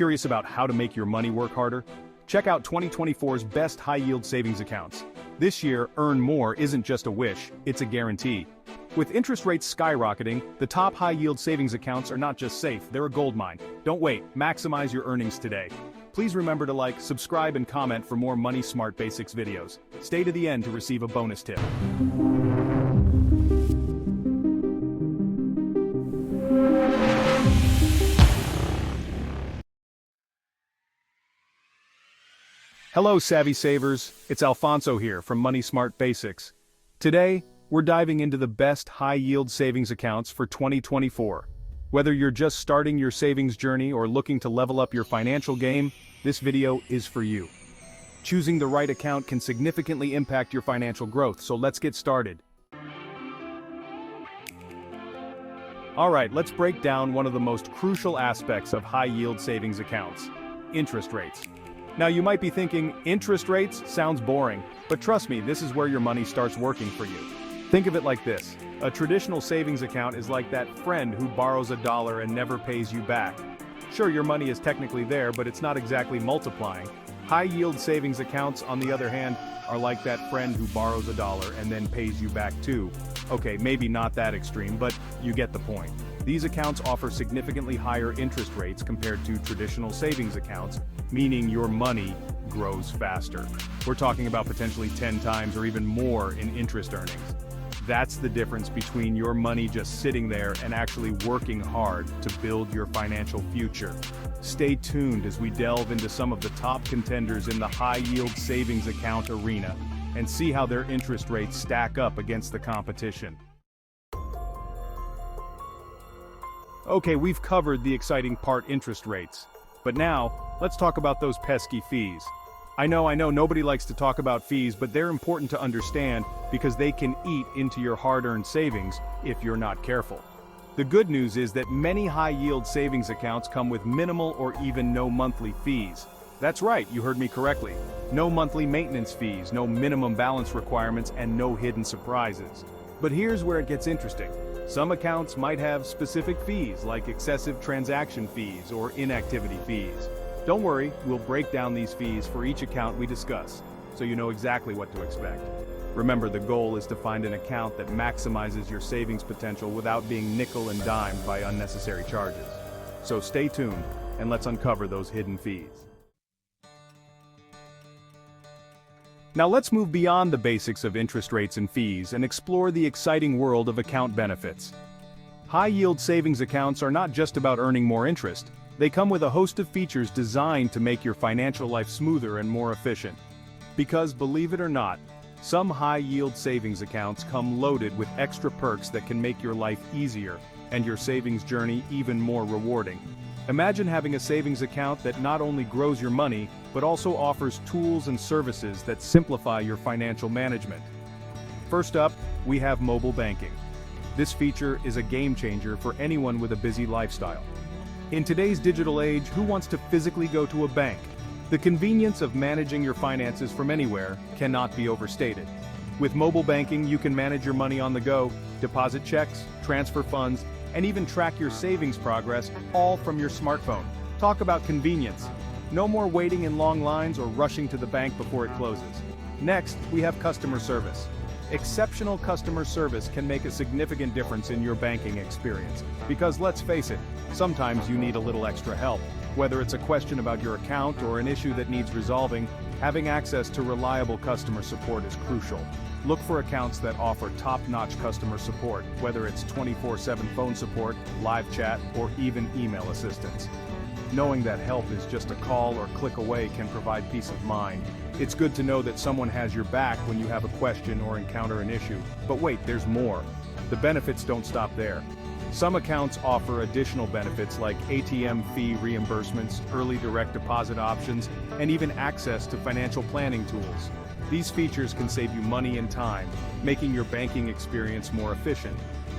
Curious about how to make your money work harder? Check out 2024's best high-yield savings accounts. This year, earn more isn't just a wish, it's a guarantee. With interest rates skyrocketing, the top high-yield savings accounts are not just safe, they're a goldmine. Don't wait, maximize your earnings today. Please remember to like, subscribe, and comment for more Money Smart Basics videos. Stay to the end to receive a bonus tip. Hello, savvy savers. It's Alfonso here from Money Smart Basics. Today, we're diving into the best high-yield savings accounts for 2024. Whether you're just starting your savings journey or looking to level up your financial game, this video is for you. Choosing the right account can significantly impact your financial growth, so let's get started. Alright, let's break down one of the most crucial aspects of high-yield savings accounts: interest rates. Now you might be thinking, interest rates sounds boring, but trust me, this is where your money starts working for you. Think of it like this. A traditional savings account is like that friend who borrows $1 and never pays you back. Sure, your money is technically there, but it's not exactly multiplying. High-yield savings accounts, on the other hand, are like that friend who borrows $1 and then pays you back too. Okay, maybe not that extreme, but you get the point. These accounts offer significantly higher interest rates compared to traditional savings accounts, meaning your money grows faster. We're talking about potentially 10 times or even more in interest earnings. That's the difference between your money just sitting there and actually working hard to build your financial future. Stay tuned as we delve into some of the top contenders in the high-yield savings account arena and see how their interest rates stack up against the competition. Okay, we've covered the exciting part, interest rates. But now, let's talk about those pesky fees. I know nobody likes to talk about fees, but they're important to understand because they can eat into your hard-earned savings if you're not careful. The good news is that many high-yield savings accounts come with minimal or even no monthly fees. That's right, you heard me correctly. No monthly maintenance fees, no minimum balance requirements, and no hidden surprises. But here's where it gets interesting. Some accounts might have specific fees, like excessive transaction fees or inactivity fees. Don't worry, we'll break down these fees for each account we discuss, so you know exactly what to expect. Remember, the goal is to find an account that maximizes your savings potential without being nickel and dimed by unnecessary charges. So stay tuned, and let's uncover those hidden fees. Now let's move beyond the basics of interest rates and fees and explore the exciting world of account benefits. High-yield savings accounts are not just about earning more interest. They come with a host of features designed to make your financial life smoother and more efficient. Because, believe it or not, some high-yield savings accounts come loaded with extra perks that can make your life easier and your savings journey even more rewarding. Imagine having a savings account that not only grows your money, but also offers tools and services that simplify your financial management. First up, we have mobile banking. This feature is a game changer for anyone with a busy lifestyle. In today's digital age, who wants to physically go to a bank? The convenience of managing your finances from anywhere cannot be overstated. With mobile banking, you can manage your money on the go, deposit checks, transfer funds, and even track your savings progress, all from your smartphone. Talk about convenience. No more waiting in long lines or rushing to the bank before it closes. Next, we have customer service. Exceptional customer service can make a significant difference in your banking experience. Because let's face it, sometimes you need a little extra help. Whether it's a question about your account or an issue that needs resolving, having access to reliable customer support is crucial. Look for accounts that offer top-notch customer support, whether it's 24/7 phone support, live chat, or even email assistance. Knowing that help is just a call or click away can provide peace of mind. It's good to know that someone has your back when you have a question or encounter an issue. But wait, there's more. The benefits don't stop there. Some accounts offer additional benefits like ATM fee reimbursements, early direct deposit options, and even access to financial planning tools. These features can save you money and time, making your banking experience more efficient.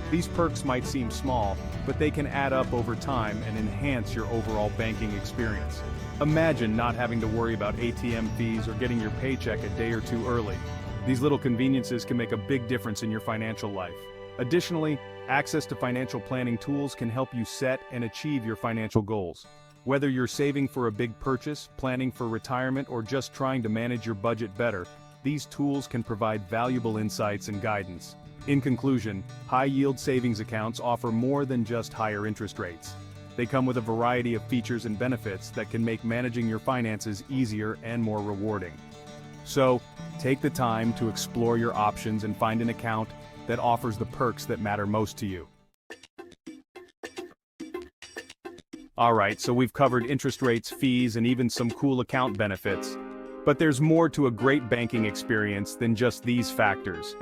These perks might seem small, but they can add up over time and enhance your overall banking experience. Imagine not having to worry about ATM fees or getting your paycheck a day or two early. These little conveniences can make a big difference in your financial life. Additionally, access to financial planning tools can help you set and achieve your financial goals. Whether you're saving for a big purchase, planning for retirement, or just trying to manage your budget better, these tools can provide valuable insights and guidance. In conclusion, high-yield savings accounts offer more than just higher interest rates. They come with a variety of features and benefits that can make managing your finances easier and more rewarding. So, take the time to explore your options and find an account that offers the perks that matter most to you. Alright, so we've covered interest rates, fees, and even some cool account benefits. But there's more to a great banking experience than just these factors.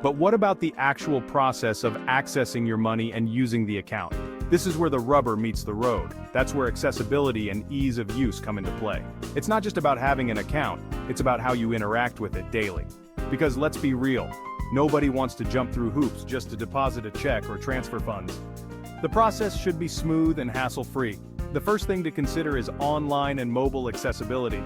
But what about the actual process of accessing your money and using the account? This is where the rubber meets the road. That's where accessibility and ease of use come into play. It's not just about having an account, it's about how you interact with it daily. Because let's be real, nobody wants to jump through hoops just to deposit a check or transfer funds. The process should be smooth and hassle-free. The first thing to consider is online and mobile accessibility.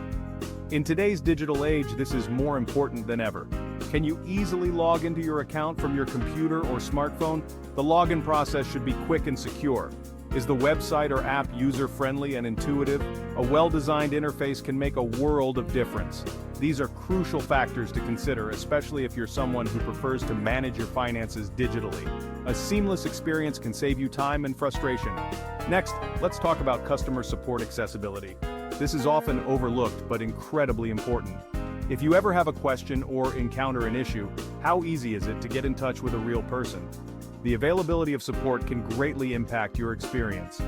In today's digital age, this is more important than ever. Can you easily log into your account from your computer or smartphone? The login process should be quick and secure. Is the website or app user-friendly and intuitive? A well-designed interface can make a world of difference. These are crucial factors to consider, especially if you're someone who prefers to manage your finances digitally. A seamless experience can save you time and frustration. Next, let's talk about customer support accessibility. This is often overlooked but incredibly important. If you ever have a question or encounter an issue, how easy is it to get in touch with a real person? The availability of support can greatly impact your experience.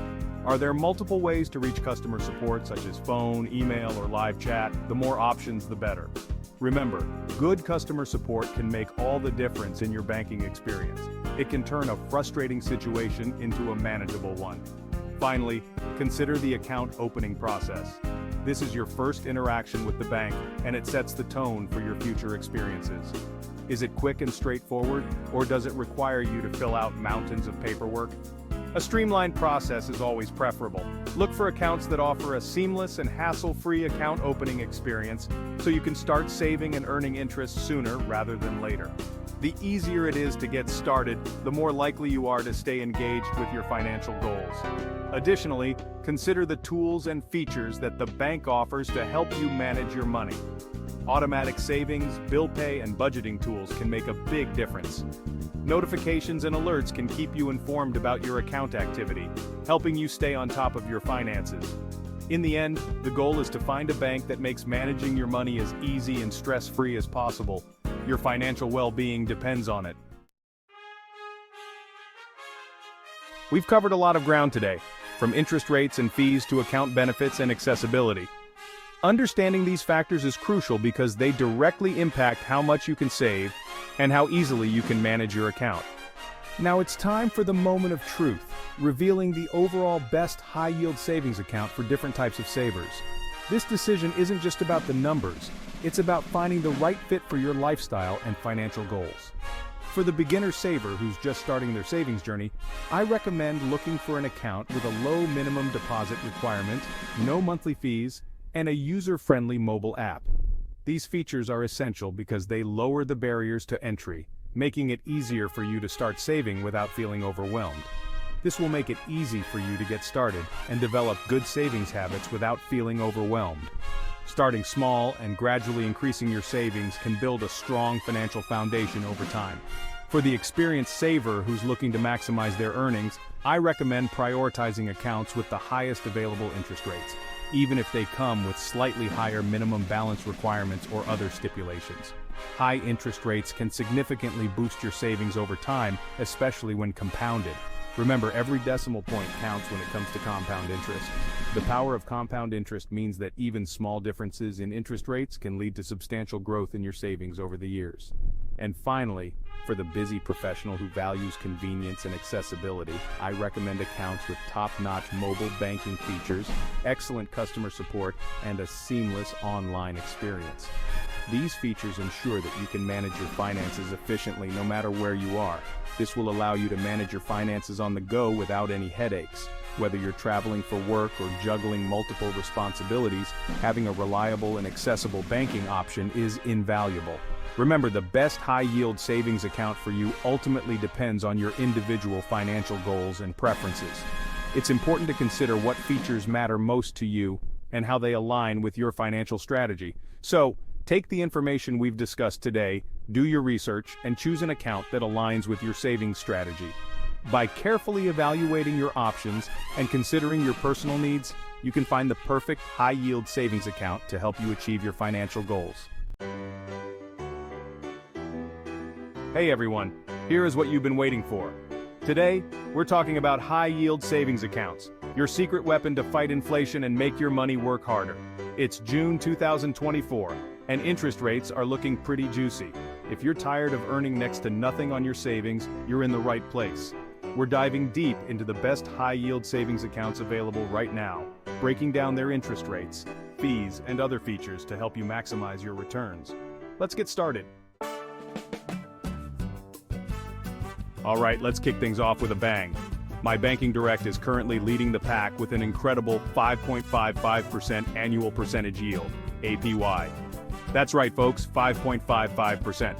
Are there multiple ways to reach customer support, such as phone, email, or live chat? The more options, the better. Remember, good customer support can make all the difference in your banking experience. It can turn a frustrating situation into a manageable one. Finally, consider the account opening process. This is your first interaction with the bank, and it sets the tone for your future experiences. Is it quick and straightforward, or does it require you to fill out mountains of paperwork? A streamlined process is always preferable. Look for accounts that offer a seamless and hassle-free account opening experience, so you can start saving and earning interest sooner rather than later. The easier it is to get started, the more likely you are to stay engaged with your financial goals. Additionally, consider the tools and features that the bank offers to help you manage your money. Automatic savings, bill pay, and budgeting tools can make a big difference. Notifications and alerts can keep you informed about your account activity, helping you stay on top of your finances. In the end, the goal is to find a bank that makes managing your money as easy and stress-free as possible. Your financial well-being depends on it. We've covered a lot of ground today, from interest rates and fees to account benefits and accessibility. Understanding these factors is crucial because they directly impact how much you can save and how easily you can manage your account. Now it's time for the moment of truth, revealing the overall best high-yield savings account for different types of savers. This decision isn't just about the numbers, it's about finding the right fit for your lifestyle and financial goals. For the beginner saver who's just starting their savings journey, I recommend looking for an account with a low minimum deposit requirement, no monthly fees, and a user-friendly mobile app. These features are essential because they lower the barriers to entry, making it easier for you to start saving without feeling overwhelmed. This will make it easy for you to get started and develop good savings habits without feeling overwhelmed. Starting small and gradually increasing your savings can build a strong financial foundation over time. For the experienced saver who's looking to maximize their earnings, I recommend prioritizing accounts with the highest available interest rates, even if they come with slightly higher minimum balance requirements or other stipulations. High interest rates can significantly boost your savings over time, especially when compounded. Remember, every decimal point counts when it comes to compound interest. The power of compound interest means that even small differences in interest rates can lead to substantial growth in your savings over the years. And finally, for the busy professional who values convenience and accessibility, I recommend accounts with top-notch mobile banking features, excellent customer support, and a seamless online experience. These features ensure that you can manage your finances efficiently no matter where you are. This will allow you to manage your finances on the go without any headaches. Whether you're traveling for work or juggling multiple responsibilities, having a reliable and accessible banking option is invaluable. Remember, the best high-yield savings account for you ultimately depends on your individual financial goals and preferences. It's important to consider what features matter most to you and how they align with your financial strategy. So, take the information we've discussed today, do your research, and choose an account that aligns with your savings strategy. By carefully evaluating your options and considering your personal needs, you can find the perfect high-yield savings account to help you achieve your financial goals. Hey everyone, here is what you've been waiting for. Today, we're talking about high-yield savings accounts, your secret weapon to fight inflation and make your money work harder. It's June 2024, and interest rates are looking pretty juicy. If you're tired of earning next to nothing on your savings, you're in the right place. We're diving deep into the best high-yield savings accounts available right now, breaking down their interest rates, fees, and other features to help you maximize your returns. Let's get started. All right, let's kick things off with a bang. My Banking Direct is currently leading the pack with an incredible 5.55% annual percentage yield, APY. That's right, folks, 5.55%.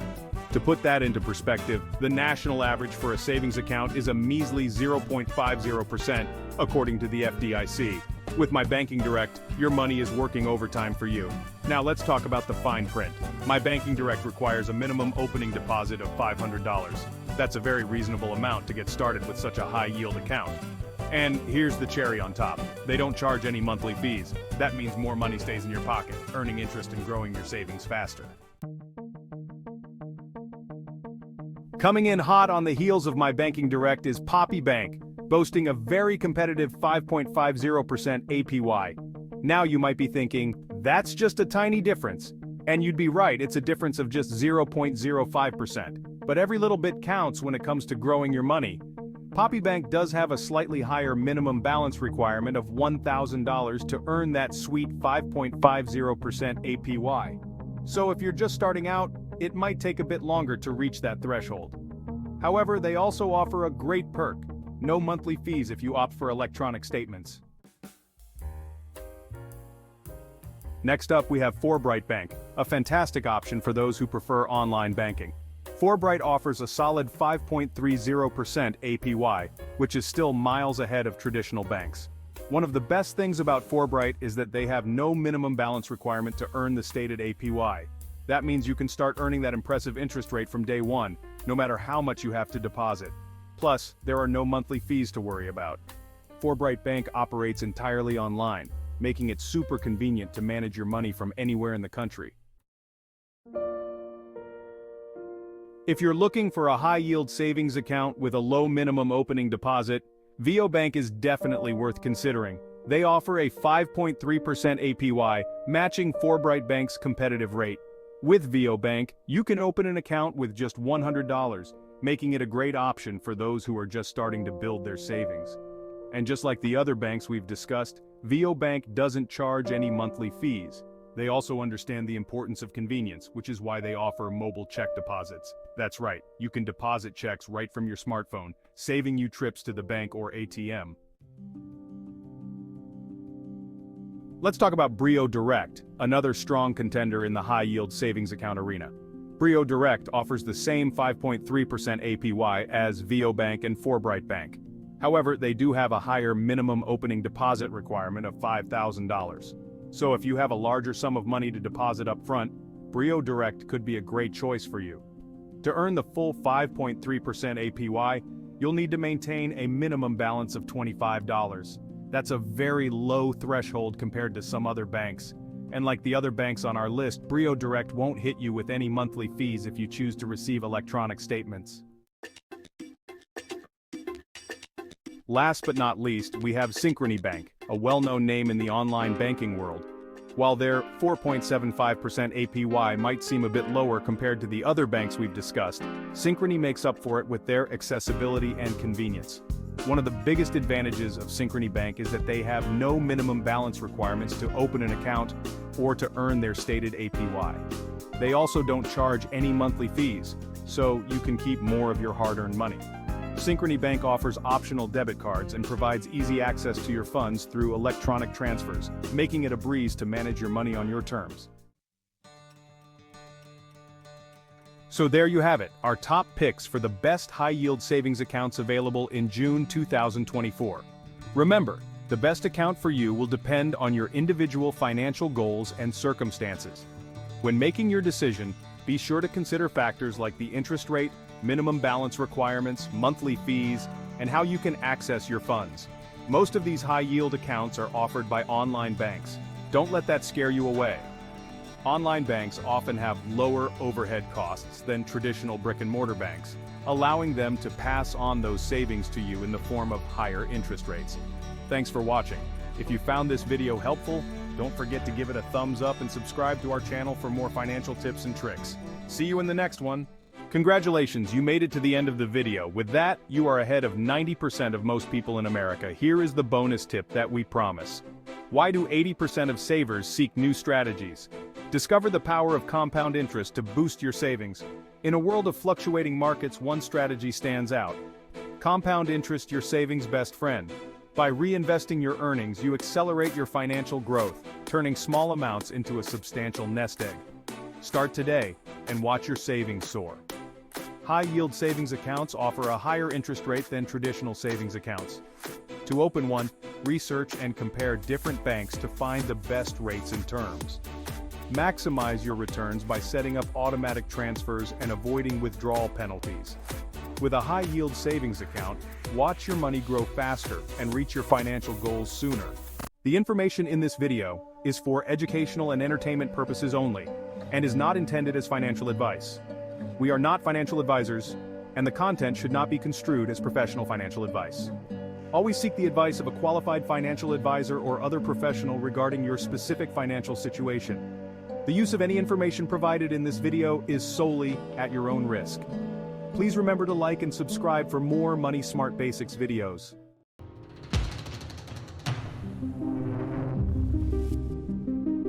To put that into perspective, the national average for a savings account is a measly 0.50%, according to the FDIC. With My Banking Direct, your money is working overtime for you. Now let's talk about the fine print. My Banking Direct requires a minimum opening deposit of $500. That's a very reasonable amount to get started with such a high-yield account. And here's the cherry on top. They don't charge any monthly fees. That means more money stays in your pocket, earning interest and growing your savings faster. Coming in hot on the heels of My Banking Direct is Poppy Bank, boasting a very competitive 5.50% APY. Now you might be thinking, that's just a tiny difference. And you'd be right, it's a difference of just 0.05%. But every little bit counts when it comes to growing your money. Poppy Bank does have a slightly higher minimum balance requirement of $1,000 to earn that sweet 5.50% APY. So if you're just starting out, it might take a bit longer to reach that threshold. However, they also offer a great perk: no monthly fees if you opt for electronic statements. Next up, we have Forbright Bank, a fantastic option for those who prefer online banking. Forbright offers a solid 5.30% APY, which is still miles ahead of traditional banks. One of the best things about Forbright is that they have no minimum balance requirement to earn the stated APY. That means you can start earning that impressive interest rate from day one, no matter how much you have to deposit. Plus, there are no monthly fees to worry about. Forbright Bank operates entirely online, making it super convenient to manage your money from anywhere in the country. If you're looking for a high-yield savings account with a low minimum opening deposit, VO Bank is definitely worth considering. They offer a 5.3% APY, matching Forbright Bank's competitive rate. With VO Bank, you can open an account with just $100, making it a great option for those who are just starting to build their savings. And just like the other banks we've discussed, VO Bank doesn't charge any monthly fees. They also understand the importance of convenience, which is why they offer mobile check deposits. That's right, you can deposit checks right from your smartphone, saving you trips to the bank or ATM. Let's talk about Brio Direct, another strong contender in the high-yield savings account arena. Brio Direct offers the same 5.3% APY as VO Bank and Forbright Bank. However, they do have a higher minimum opening deposit requirement of $5,000. So if you have a larger sum of money to deposit up front, Brio Direct could be a great choice for you. To earn the full 5.3% APY, you'll need to maintain a minimum balance of $25. That's a very low threshold compared to some other banks. And like the other banks on our list, Brio Direct won't hit you with any monthly fees if you choose to receive electronic statements. Last but not least, we have Synchrony Bank, a well-known name in the online banking world. While their 4.75% APY might seem a bit lower compared to the other banks we've discussed, Synchrony makes up for it with their accessibility and convenience. One of the biggest advantages of Synchrony Bank is that they have no minimum balance requirements to open an account or to earn their stated APY. They also don't charge any monthly fees, so you can keep more of your hard-earned money. Synchrony Bank offers optional debit cards and provides easy access to your funds through electronic transfers, making it a breeze to manage your money on your terms. So there you have it, our top picks for the best high-yield savings accounts available in June 2024. Remember, the best account for you will depend on your individual financial goals and circumstances. When making your decision, be sure to consider factors like the interest rate, minimum balance requirements, monthly fees, and how you can access your funds. Most of these high-yield accounts are offered by online banks. Don't let that scare you away. Online banks often have lower overhead costs than traditional brick-and-mortar banks, allowing them to pass on those savings to you in the form of higher interest rates. Thanks for watching. If you found this video helpful, don't forget to give it a thumbs up and subscribe to our channel for more financial tips and tricks. See you in the next one. Congratulations, you made it to the end of the video. With that, you are ahead of 90% of most people in America. Here is the bonus tip that we promise. Why do 80% of savers seek new strategies? Discover the power of compound interest to boost your savings. In a world of fluctuating markets, one strategy stands out. Compound interest, your savings' best friend. By reinvesting your earnings, you accelerate your financial growth, turning small amounts into a substantial nest egg. Start today and watch your savings soar. High-yield savings accounts offer a higher interest rate than traditional savings accounts. To open one, research and compare different banks to find the best rates and terms. Maximize your returns by setting up automatic transfers and avoiding withdrawal penalties. With a high-yield savings account, watch your money grow faster and reach your financial goals sooner. The information in this video is for educational and entertainment purposes only, and is not intended as financial advice. We are not financial advisors, and the content should not be construed as professional financial advice. Always seek the advice of a qualified financial advisor or other professional regarding your specific financial situation. The use of any information provided in this video is solely at your own risk. Please remember to like and subscribe for more Money Smart Basics videos.